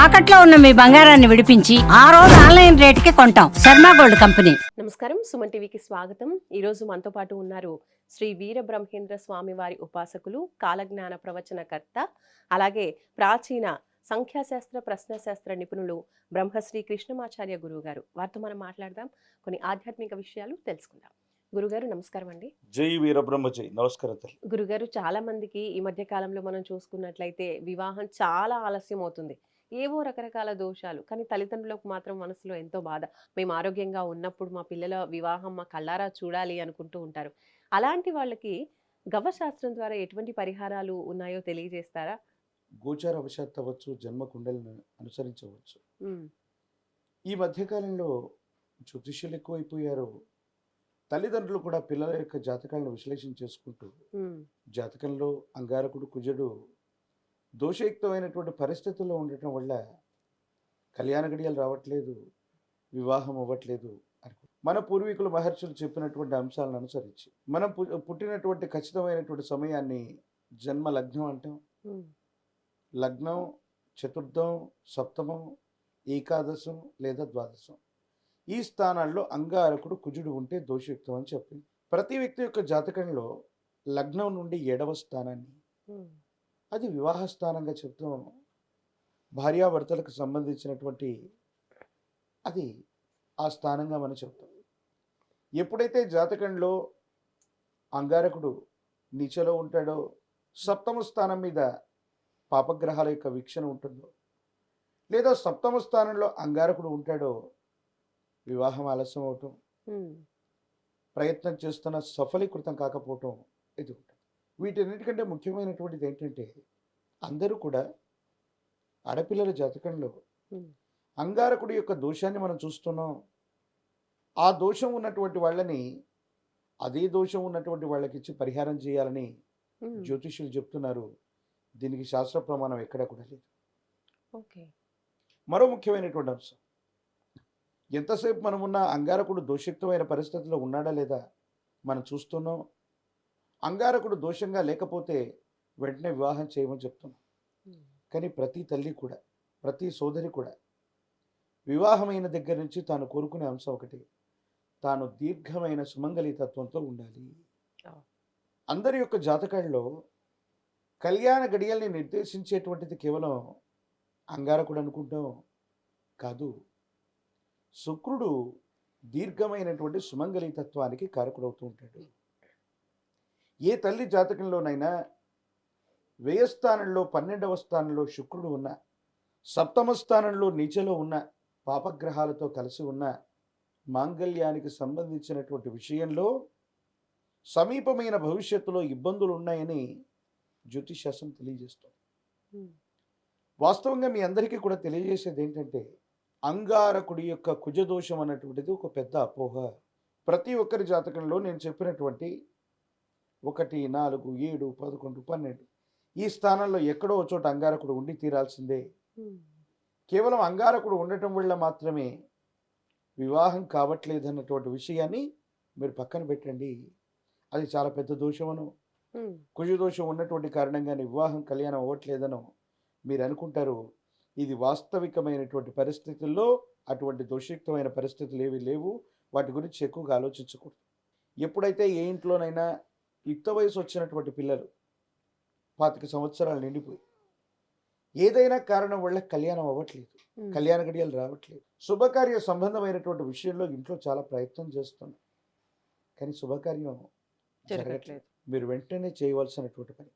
తాకట్లో ఉన్న మీ బంగారాన్ని విడిపించి ఆ రోజు ఆన్లైన్ రేటుకి కొంటాం. Sharma gold company. నమస్కారం, సుమన్ టీవీకి స్వాగతం. ఈ రోజు మనతో పాటు ఉన్నారు శ్రీ వీర బ్రహ్మేంద్ర స్వామి వారి ఉపాసకులు, కాలజ్ఞాన ప్రవచనకర్త, అలాగే ప్రాచీన సంఖ్యాశాస్త్ర ప్రశ్నశాస్త్ర నిపుణులు బ్రహ్మశ్రీ కృష్ణమాచార్య గురువు గారు. వారితో మనం మాట్లాడదాం, కొన్ని ఆధ్యాత్మిక విషయాలు తెలుసుకుందాం. గురుగారు నమస్కారం అండి. జై వీరబ్రహ్మ జై. నమస్కారం. గురుగారు, చాలా మందికి ఈ మధ్య కాలంలో మనం చూసుకున్నట్లయితే వివాహం చాలా ఆలస్యం అవుతుంది. ఏవో రకరకాల దోషాలు, కానీ తల్లిదండ్రులకు మాత్రం మనసులో ఎంతో బాధ. మేము ఆరోగ్యంగా ఉన్నప్పుడు మా పిల్లల వివాహం మా కళ్ళారా చూడాలి అనుకుంటూ ఉంటారు. అలాంటి వాళ్ళకి గవ్వశాస్త్రం ద్వారా ఎటువంటి పరిహారాలు ఉన్నాయో తెలియజేస్తారా? గోచార అవశాత్ అవ్వచ్చు, జన్మ కుండలిని అనుసరించవచ్చు. ఉమ్, ఈ మధ్యకాలంలో జ్యోతిష్యులు ఎక్కువైపోయారు. తల్లిదండ్రులు కూడా పిల్లల యొక్క జాతకాలను విశ్లేషణ చేసుకుంటూ ఉమ్, జాతకంలో అంగారకుడు కుజుడు దోషయుక్తమైనటువంటి పరిస్థితుల్లో ఉండటం వల్ల కళ్యాణ గడియలు రావట్లేదు, వివాహం అవ్వట్లేదు అని మన పూర్వీకులు మహర్షులు చెప్పినటువంటి అంశాలను అనుసరించి మనం పుట్టినటువంటి ఖచ్చితమైనటువంటి సమయాన్ని జన్మ లగ్నం అంటాం. ఉమ్, లగ్నం, చతుర్థం, సప్తమం, ఏకాదశం లేదా ద్వాదశం, ఈ స్థానాల్లో అంగారకుడు కుజుడు ఉంటే దోషయుక్తం అని చెప్పింది. ప్రతి వ్యక్తి యొక్క జాతకంలో లగ్నం నుండి 7వ స్థానాన్ని, ఉమ్, అది వివాహ స్థానంగా చెప్తాం. భార్యాభర్తలకు సంబంధించినటువంటి అది ఆ స్థానంగా మనం చెప్తాం. ఎప్పుడైతే జాతకంలో అంగారకుడు నీచలో ఉంటాడో, సప్తమ స్థానం మీద పాపగ్రహాల యొక్క వీక్షణ ఉంటుందో, లేదా సప్తమ స్థానంలో అంగారకుడు ఉంటాడో, వివాహం ఆలస్యం అవటం, ఉమ్, ప్రయత్నం చేస్తున్న సఫలీకృతం కాకపోవటం ఇది ఉంటుంది. వీటన్నిటికంటే ముఖ్యమైనటువంటిది ఏంటంటే, అందరూ కూడా ఆడపిల్లల జాతకంలో ఉమ్, అంగారకుడి యొక్క దోషాన్ని మనం చూస్తున్నాం. ఆ దోషం ఉన్నటువంటి వాళ్ళని అదే దోషం ఉన్నటువంటి వాళ్ళకి ఇచ్చి పరిహారం చేయాలని ఉమ్, జ్యోతిష్యులు చెప్తున్నారు. దీనికి శాస్త్ర ప్రమాణం ఎక్కడ కూడా లేదు. ఓకే. మరో ముఖ్యమైనటువంటి అంశం, ఎంతసేపు మనం ఉన్న అంగారకుడు దోషయుక్తమైన పరిస్థితిలో ఉన్నాడా లేదా మనం చూస్తున్నాం. అంగారకుడు దోషంగా లేకపోతే వెంటనే వివాహం చేయమని చెప్తున్నాం. ఉమ్, కానీ ప్రతి తల్లి కూడా, ప్రతి సోదరి కూడా వివాహమైన దగ్గర నుంచి తాను కోరుకునే అంశం ఒకటి, తాను దీర్ఘమైన సుమంగళి తత్వంతో ఉండాలి. అందరి యొక్క జాతకాల్లో కళ్యాణ గడియల్ని నిర్దేశించేటువంటిది కేవలం అంగారకుడు అనుకుంటాం కాదు. శుక్రుడు దీర్ఘమైనటువంటి సుమంగళి తత్వానికి కారకుడవుతూ ఉంటాడు. ఏ తల్లి జాతకంలోనైనా వ్యయస్థానంలో 12వ స్థానంలో శుక్రుడు ఉన్న, సప్తమ స్థానంలో నీచలో ఉన్న, పాపగ్రహాలతో కలిసి ఉన్న, మాంగళ్యానికి సంబంధించినటువంటి విషయంలో సమీపమైన భవిష్యత్తులో ఇబ్బందులు ఉన్నాయని జ్యోతిషాస్త్రం తెలియజేస్తుంది. ఉమ్, వాస్తవంగా మీ అందరికీ కూడా తెలియజేసేది ఏంటంటే, అంగారకుడి యొక్క కుజదోషం అన్నటువంటిది ఒక పెద్ద అపోహ. ప్రతి ఒక్కరి జాతకంలో నేను చెప్పినటువంటి 1, 4, 7, 11, 12 ఈ స్థానంలో ఎక్కడో ఒక చోట అంగారకుడు ఉండి తీరాల్సిందే. ఉమ్, కేవలం అంగారకుడు ఉండటం వల్ల మాత్రమే వివాహం కావట్లేదన్నటువంటి విషయాన్ని మీరు పక్కన పెట్టండి. అది చాలా పెద్ద దోషమను, ఉమ్, కుజదోషం ఉన్నటువంటి కారణంగానే వివాహం కళ్యాణం అవ్వట్లేదనో మీరు అనుకుంటారు. ఇది వాస్తవికమైనటువంటి పరిస్థితుల్లో అటువంటి దోషయుక్తమైన పరిస్థితులు ఏవి లేవు. వాటి గురించి ఎక్కువగా ఆలోచించకూడదు. ఎప్పుడైతే ఏ ఇంట్లోనైనా యుక్త వయసు వచ్చినటువంటి పిల్లలు 25 సంవత్సరాలు నిండిపోయి ఏదైనా కారణం వల్ల కళ్యాణం అవ్వట్లేదు, ఉమ్, కళ్యాణ గడియలు రావట్లేదు, శుభకార్య సంబంధమైనటువంటి విషయంలో ఇంట్లో చాలా ప్రయత్నం చేస్తున్నాం, కానీ శుభకార్యం జరగట్లేదు. జరగట్లేదు. మీరు వెంటనే చేయవలసినటువంటి పని,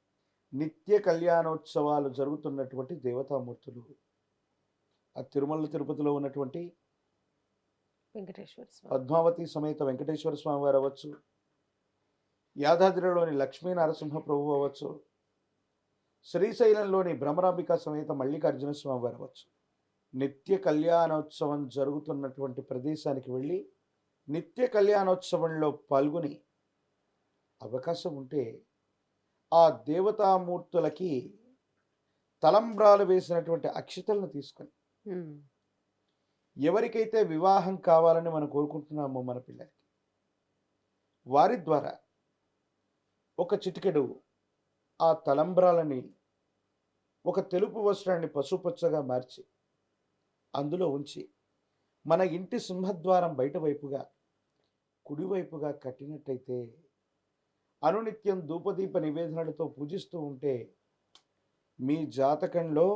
నిత్య కళ్యాణోత్సవాలు జరుగుతున్నటువంటి దేవతామూర్తులు, ఆ తిరుమల తిరుపతిలో ఉన్నటువంటి వెంకటేశ్వర స్వామి, పద్మావతి సమేత వెంకటేశ్వర స్వామి వారు అవ్వచ్చు, యాదాద్రిలోని లక్ష్మీ నరసింహ ప్రభు అవ్వచ్చు, శ్రీశైలంలోని భ్రమరాంబిక సమేత మల్లికార్జున స్వామి వారు అవ్వచ్చు, నిత్య కళ్యాణోత్సవం జరుగుతున్నటువంటి ప్రదేశానికి వెళ్ళి నిత్య కళ్యాణోత్సవంలో పాల్గొని అవకాశం ఉంటే ఆ దేవతామూర్తులకి తలంబ్రాలు వేసినటువంటి అక్షతలను తీసుకొని, ఉమ్, ఎవరికైతే వివాహం కావాలని మనం కోరుకుంటున్నామో మన పిల్లలకి, వారి ద్వారా ఒక చిటికెడు ఆ తలంబ్రాలని ఒక తెలుపు వస్త్రాన్ని పసుపచ్చగా మార్చి అందులో ఉంచి మన ఇంటి సింహద్వారం బయట వైపుగా కుడివైపుగా కట్టినట్టయితే అనునిత్యం ధూపదీప నివేదనలతో పూజిస్తూ ఉంటే మీ జాతకంలో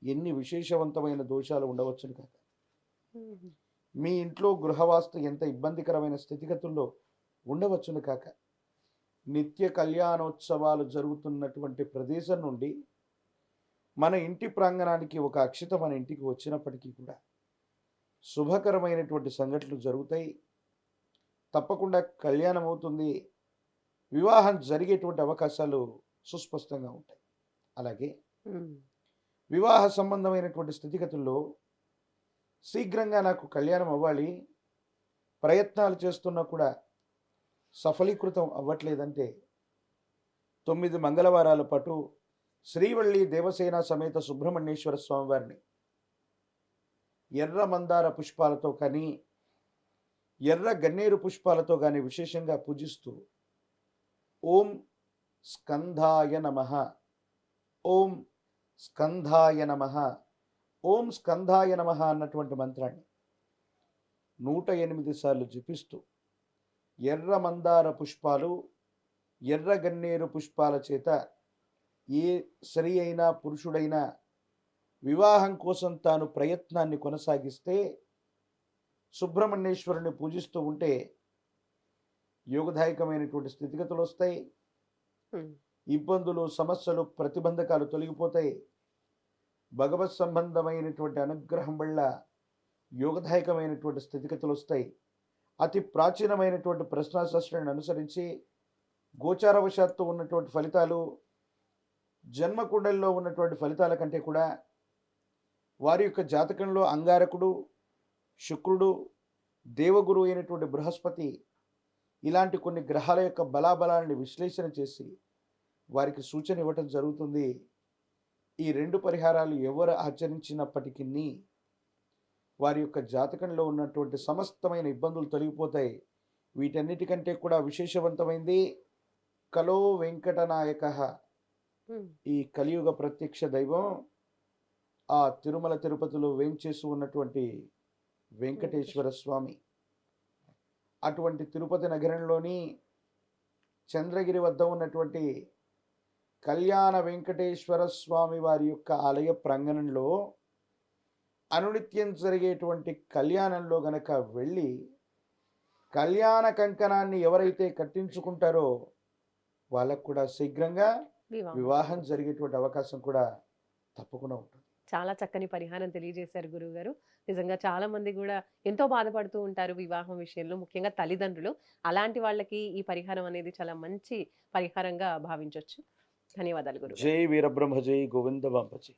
ఎన్ని విశేషవంతమైన దోషాలు ఉండవచ్చును కాక, ఉమ్. మీ ఇంట్లో గృహవాస్తు ఎంత ఇబ్బందికరమైన స్థితిగతుల్లో ఉండవచ్చును కాక, నిత్య కళ్యాణోత్సవాలు జరుగుతున్నటువంటి ప్రదేశం నుండి మన ఇంటి ప్రాంగణానికి ఒక అక్షత మన ఇంటికి వచ్చినప్పటికీ కూడా శుభకరమైనటువంటి సంఘటనలు జరుగుతాయి. తప్పకుండా కళ్యాణం అవుతుంది, వివాహం జరిగేటువంటి అవకాశాలు సుస్పష్టంగా ఉంటాయి. అలాగే ఉమ్. వివాహ సంబంధమైనటువంటి స్థితిగతుల్లో శీఘ్రంగా నాకు కళ్యాణం అవ్వాలి, ప్రయత్నాలు చేస్తున్నా కూడా సఫలీకృతం అవ్వట్లేదంటే 9 మంగళవారాల పాటు శ్రీవల్లి దేవసేన సమేత సుబ్రహ్మణ్యేశ్వర స్వామి వారిని ఎర్ర మందార పుష్పాలతో కానీ ఎర్ర గన్నేరు పుష్పాలతో కానీ విశేషంగా పూజిస్తూ ఓం స్కంధాయ నమః, ఓం స్కంధాయ నమః, ఓం స్కంధాయ నమః అన్నటువంటి మంత్రాన్ని 108 సార్లు జపిస్తూ ఎర్ర మందార పుష్పాలు ఎర్ర గన్నేరు పుష్పాల చేత ఏ స్త్రీ అయినా పురుషుడైనా వివాహం కోసం తాను ప్రయత్నాన్ని కొనసాగిస్తే సుబ్రహ్మణ్యేశ్వరుని పూజిస్తూ ఉంటే యోగదాయకమైనటువంటి స్థితిగతులు వస్తాయి, ఉమ్. ఇబ్బందులు సమస్యలు ప్రతిబంధకాలు తొలగిపోతాయి. భగవత్ సంబంధమైనటువంటి అనుగ్రహం వల్ల యోగదాయకమైనటువంటి స్థితిగతులు వస్తాయి. అతి ప్రాచీనమైనటువంటి ప్రశ్నాశాస్త్రాన్ని అనుసరించి గోచారవశాత్తు ఉన్నటువంటి ఫలితాలు జన్మకుండల్లో ఉన్నటువంటి ఫలితాల కంటే కూడా వారి యొక్క జాతకంలో అంగారకుడు, శుక్రుడు, దేవగురు అయినటువంటి బృహస్పతి ఇలాంటి కొన్ని గ్రహాల యొక్క బలాబలాన్ని విశ్లేషణ చేసి వారికి సూచన ఇవ్వటం జరుగుతుంది. ఈ 2 పరిహారాలు ఎవరు ఆచరించినప్పటికీ వారి యొక్క జాతకంలో ఉన్నటువంటి సమస్తమైన ఇబ్బందులు తొలగిపోతాయి. వీటన్నిటికంటే కూడా విశేషవంతమైంది కలో వెంకటనాయక, ఉమ్. ఈ కలియుగ ప్రత్యక్ష దైవం ఆ తిరుమల తిరుపతిలో వేంచేసి ఉన్నటువంటి వెంకటేశ్వర స్వామి. అటువంటి తిరుపతి నగరంలోని చంద్రగిరి వద్ద ఉన్నటువంటి కళ్యాణ వెంకటేశ్వర స్వామి వారి యొక్క ఆలయ ప్రాంగణంలో అనునిత్యం జరిగేటువంటి కళ్యాణంలో గనక వెళ్ళి కళ్యాణ కంకణాన్ని ఎవరైతే కట్టించుకుంటారో వాళ్ళకు కూడా శీఘ్రంగా వివాహం జరిగేటువంటి అవకాశం కూడా తప్పకుండా ఉంటుంది. చాలా చక్కని పరిహారం తెలియజేశారు గురువు గారు. నిజంగా చాలా మంది కూడా ఎంతో బాధపడుతూ ఉంటారు వివాహం విషయంలో, ముఖ్యంగా తల్లిదండ్రులు. అలాంటి వాళ్ళకి ఈ పరిహారం అనేది చాలా మంచి పరిహారంగా భావించవచ్చు. ధన్యవాదాలు గురువు గారు. జై వీరబ్రహ్మ, జై గోవింద బాంబజీ.